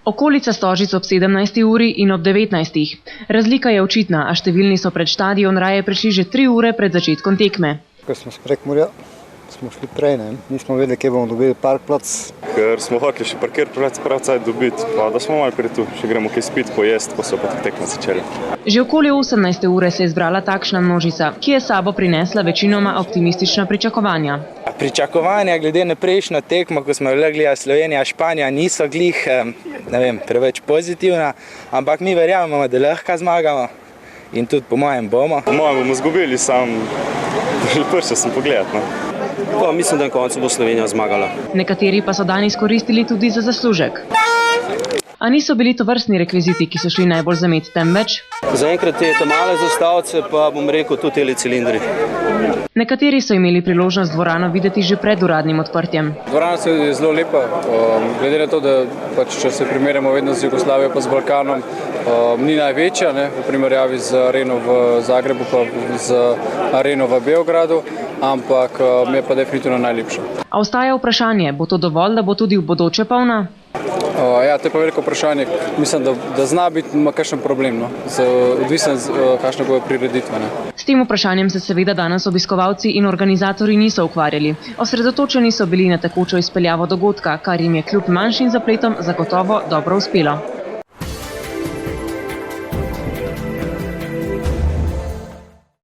Okolica Stožic ob 17. uri in ob 19. Razlika je očitna, a številni so pred štadion raje prišli že 3 ure pred začetkom tekme. Ko smo s Prekmurja, smo šli prej, nismo vedeli, kje bomo dobili parkplac. Ker smo hoteli še parkirplac pravcaj dobiti, pa da smo malo pri tu, še gremo kaj spiti, pojesti, pa so pa tekme začeli. Že okoli 18. ure se je zbrala takšna množica, ki je s sabo prinesla večinoma optimistična pričakovanja. Pričakovanja glede na prejšnjo tekmo, ko smo gledali Slovenija, Španija, niso glih, preveč pozitivna, ampak mi verjamemo, da lahko zmagamo in tudi po mojem bomo. Po mojem bomo zgubili, že prvi sem pogledat. Pa mislim, da na koncu bo Slovenija zmagala. Nekateri pa so dan izkoristili tudi za zaslužek. A niso bili to vrstni rekviziti, ki so šli najbolj za med, temveč Zaenkrat te male zastavice, pa bom rekel tudi tele cilindri. Nekateri so imeli priložnost dvorano videti že pred uradnim odprtjem. Dvorana je zelo lepa, glede na to, da če se primerjamo vedno z Jugoslavijo pa z Balkanom, ni največja, v primerjavi z areno v Zagrebu pa z areno v Beogradu, ampak mi je pa definitivno najlepša. A ostaja vprašanje, bo to dovolj, da bo tudi v bodoče polna? Ja, to je pa veliko vprašanje. Mislim, da zna biti ima kakšen problem, odvisen kakšne bojo prireditve. S tem vprašanjem se seveda danes obiskovalci in organizatorji niso ukvarjali. Osredotočeni so bili na tekočo izpeljavo dogodka, kar jim je kljub manjšim zapletom zagotovo dobro uspelo.